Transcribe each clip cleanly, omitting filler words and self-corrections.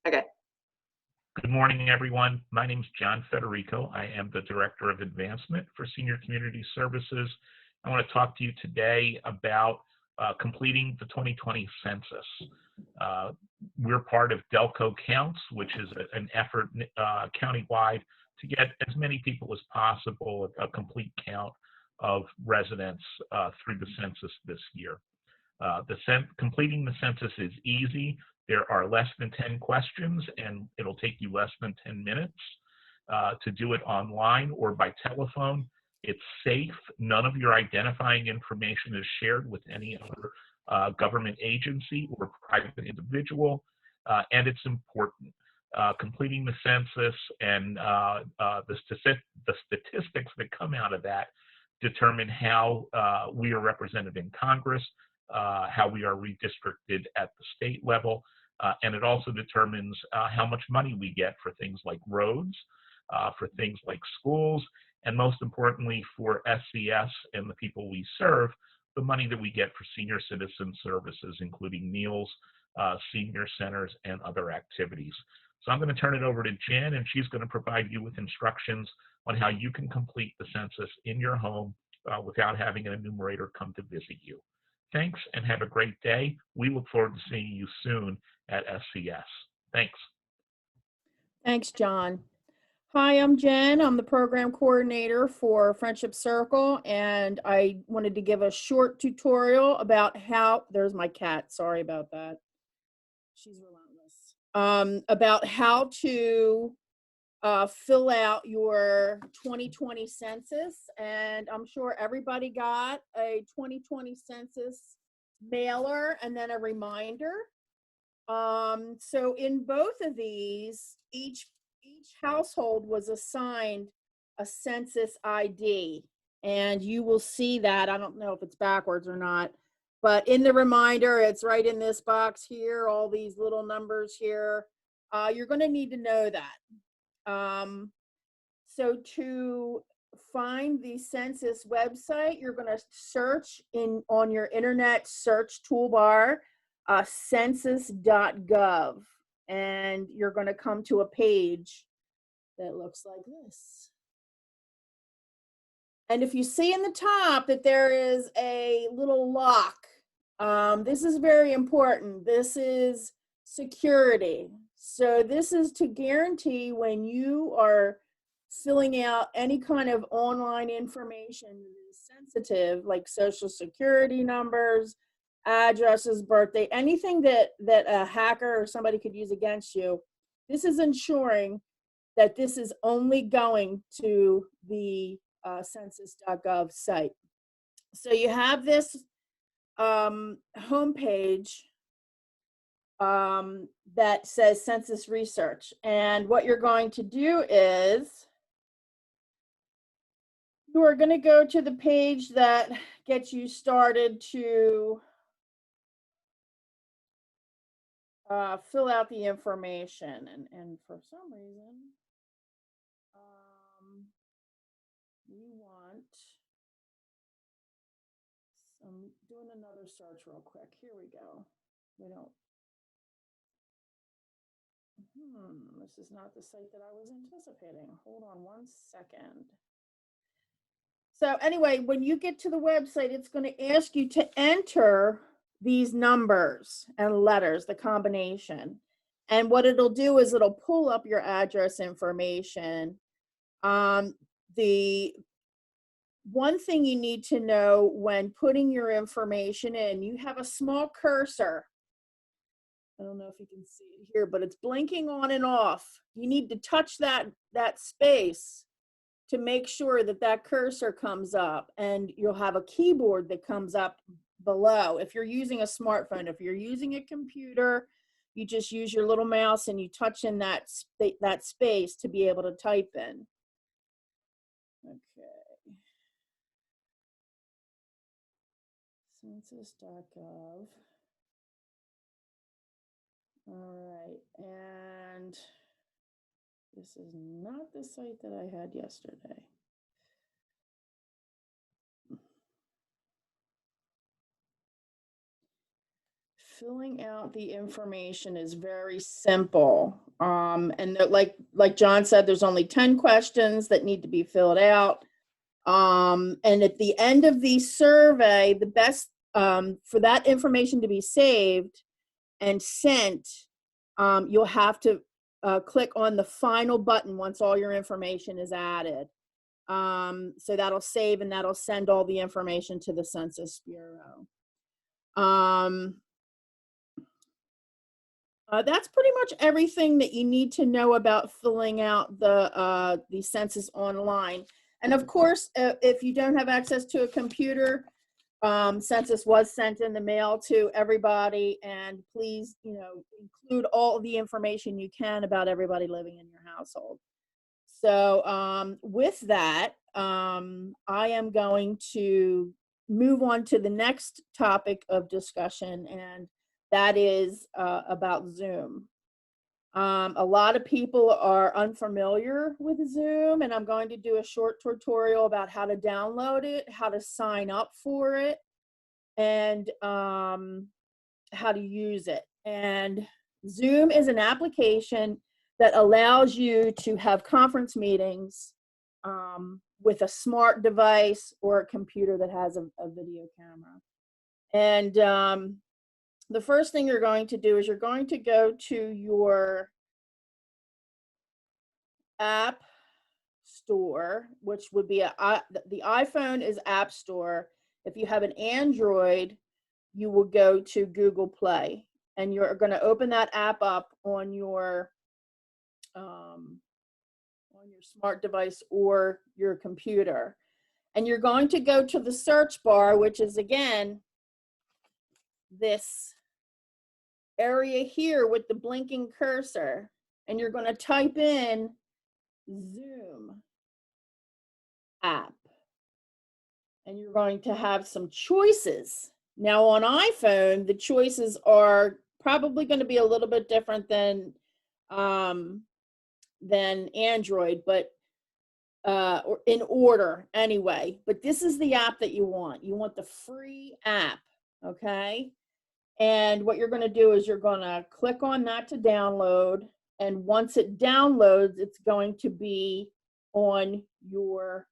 Okay. Good morning, everyone. My name is John Federico. I am the Director of Advancement for Senior Community Services. I want to talk to you today about completing the 2020 census. We're part of Delco Counts, which is an effort countywide to get as many people as possible a complete count of residents through the census this year. Completing the census is easy. There are less than 10 questions, and it'll take you less than 10 minutes to do it online or by telephone. It's safe. None of your identifying information is shared with any other government agency or private individual, and it's important. Completing the census and the statistics that come out of that determine how we are represented in Congress, how we are redistricted at the state level, and it also determines how much money we get for things like roads, for things like schools, and most importantly for SCS and the people we serve, the money that we get for senior citizen services, including meals, senior centers, and other activities. So I'm going to turn it over to Jen, and she's going to provide you with instructions on how you can complete the census in your home without having an enumerator come to visit you. Thanks, and have a great day. We look forward to seeing you soon at SCS. Thanks. Thanks, John. Hi, I'm Jen. I'm the program coordinator for Friendship Circle, and I wanted to give a short tutorial about how, there's my cat, sorry about that. She's relentless. About how to fill out your 2020 census, and I'm sure everybody got a 2020 census mailer and then a reminder. So in both of these, each household was assigned a census ID, and you will see that. I don't know if it's backwards or not, but in the reminder, it's right in this box here, all these little numbers here. You're going to need to know that. So to find the census website, you're going to search on your internet search toolbar, census.gov, and you're going to come to a page that looks like this. And if you see in the top that there is a little lock, this is very important. This is security. So this is to guarantee when you are filling out any kind of online information that is sensitive, like social security numbers, addresses, birthday, anything that a hacker or somebody could use against you. This is ensuring that this is only going to the census.gov site. So you have this homepage that says census research, and what you're going to do is you are going to go to the page that gets you started to fill out the information, and for some reason we want, I'm doing another search real quick. Here we go. We don't, this is not the site that I was anticipating. Hold on one second. So anyway, when you get to the website, it's going to ask you to enter these numbers and letters, the combination. And what it'll do is it'll pull up your address information. The one thing you need to know when putting your information in, you have a small cursor. I don't know if you can see it here, but it's blinking on and off. You need to touch that space to make sure that that cursor comes up, and you'll have a keyboard that comes up below. If you're using a smartphone, if you're using a computer, you just use your little mouse and you touch in that space to be able to type in. Okay. Census.gov. All right, and this is not the site that I had yesterday. filling out the information is very simple. And like John said, there's only 10 questions that need to be filled out. And at the end of the survey, the best for that information to be saved and sent, you'll have to click on the final button once all your information is added. So that'll save and that'll send all the information to the Census Bureau. That's pretty much everything that you need to know about filling out the census online. And of course, if you don't have access to a computer, census was sent in the mail to everybody, and please, include all of the information you can about everybody living in your household. So with that, I am going to move on to the next topic of discussion, and that is about Zoom. A lot of people are unfamiliar with Zoom, and I'm going to do a short tutorial about how to download it, how to sign up for it, and how to use it. And Zoom is an application that allows you to have conference meetings with a smart device or a computer that has a video camera. And the first thing you're going to do is you're going to go to your app store, which would be the iPhone is App Store. If you have an Android, you will go to Google Play, and you're going to open that app up on your smart device or your computer. And you're going to go to the search bar, which is again this area here with the blinking cursor, and you're going to type in Zoom app, and you're going to have some choices. Now on iPhone, the choices are probably going to be a little bit different than Android, but or in order anyway. But this is the app that you want. You want the free app, okay? And what you're going to do is you're going to click on that to download. And once it downloads, it's going to be on your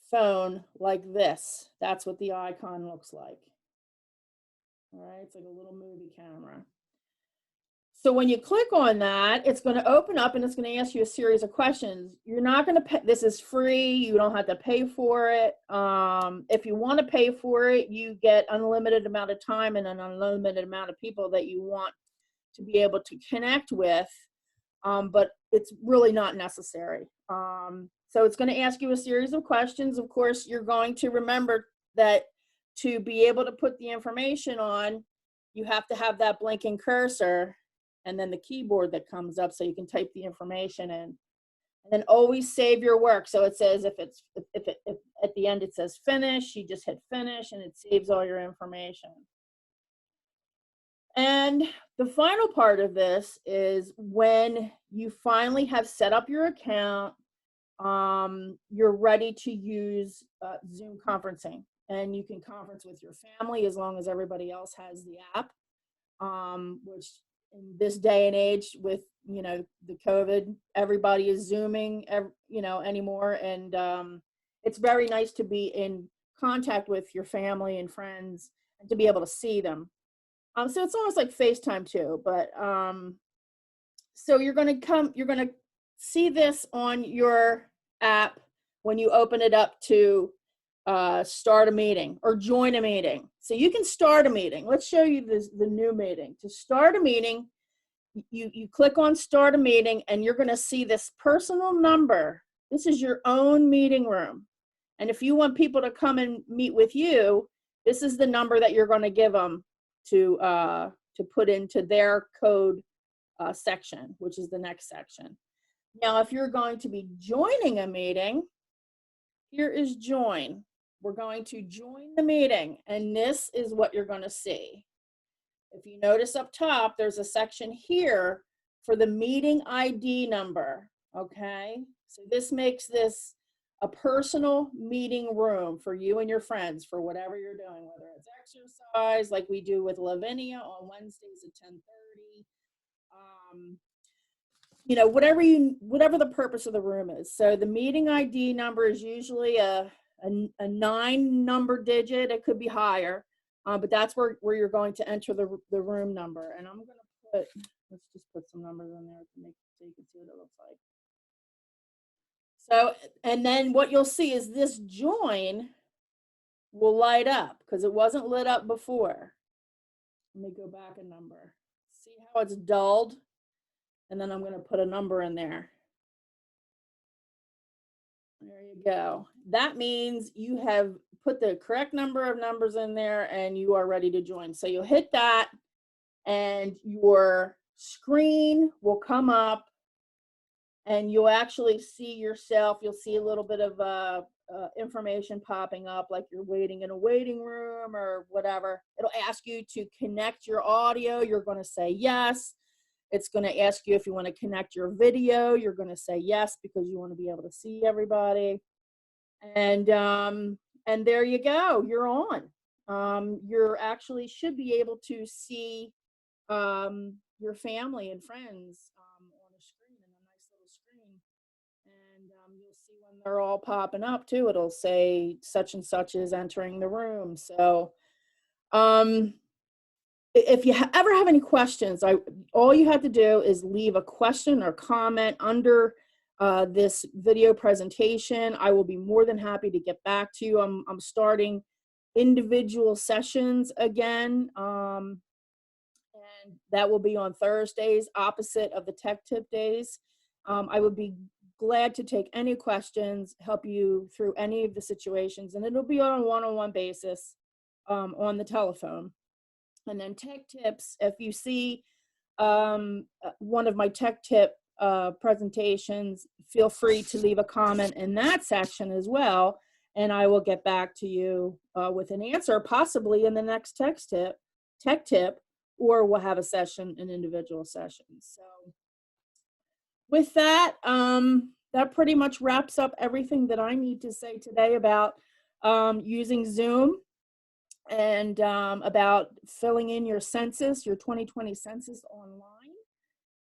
phone like this. That's what the icon looks like. All right, it's like a little movie camera. So when you click on that, it's going to open up and it's going to ask you a series of questions. You're not going to pay. This is free. You don't have to pay for it. If you want to pay for it, you get unlimited amount of time and an unlimited amount of people that you want to be able to connect with. But it's really not necessary. So it's going to ask you a series of questions. Of course, you're going to remember that to be able to put the information on, you have to have that blinking cursor and then the keyboard that comes up so you can type the information in. And then always save your work. So it says if at the end it says finish, you just hit finish and it saves all your information. And the final part of this is when you finally have set up your account, you're ready to use Zoom conferencing. And you can conference with your family as long as everybody else has the app, which in this day and age with, the COVID, everybody is Zooming, anymore. And it's very nice to be in contact with your family and friends and to be able to see them. So it's almost like FaceTime too, but so you're going to see this on your app when you open it up to start a meeting or join a meeting. So you can start a meeting. Let's show you the new meeting. To start a meeting, you click on start a meeting and you're going to see this personal number. This is your own meeting room. And if you want people to come and meet with you, this is the number that you're going to give them to put into their code section, which is the next section. Now, if you're going to be joining a meeting, here is join. We're going to join the meeting, and this is what you're going to see. If you notice up top, there's a section here for the meeting ID number, okay? So this makes this a personal meeting room for you and your friends for whatever you're doing, whether it's exercise like we do with Lavinia on Wednesdays at 10:30. You know, whatever the purpose of the room is. So the meeting ID number is usually a 9 number digit. It could be higher, but that's where you're going to enter the room number. And I'm going to let's just put some numbers in there to make so you can see what it looks like. So, and then what you'll see is this join will light up because it wasn't lit up before. Let me go back a number. See how it's dulled? And then I'm going to put a number in there. There you go. That means you have put the correct number of numbers in there and you are ready to join. So you'll hit that and your screen will come up and you'll actually see yourself. You'll see a little bit of information popping up like you're waiting in a waiting room or whatever. It'll ask you to connect your audio. You're going to say yes. It's going to ask you if you want to connect your video. You're going to say yes because you want to be able to see everybody. And there you go. You're on. You're actually should be able to see your family and friends on a screen, in a nice little screen. And you'll see when they're all popping up too. It'll say such and such is entering the room. So if you ever have any questions, all you have to do is leave a question or comment under this video presentation. I will be more than happy to get back to you. I'm starting individual sessions again, and that will be on Thursdays, opposite of the Tech Tip days. I would be glad to take any questions, help you through any of the situations, and it'll be on a one-on-one basis on the telephone. And then tech tips, if you see one of my tech tip presentations, feel free to leave a comment in that section as well. And I will get back to you with an answer, possibly in the next tech tip, or we'll have a session, an individual session. So with that, that pretty much wraps up everything that I need to say today about using Zoom. And about filling in your census, your 2020 census online.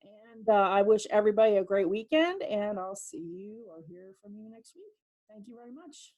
And I wish everybody a great weekend, and I'll see you or hear from you next week. Thank you very much.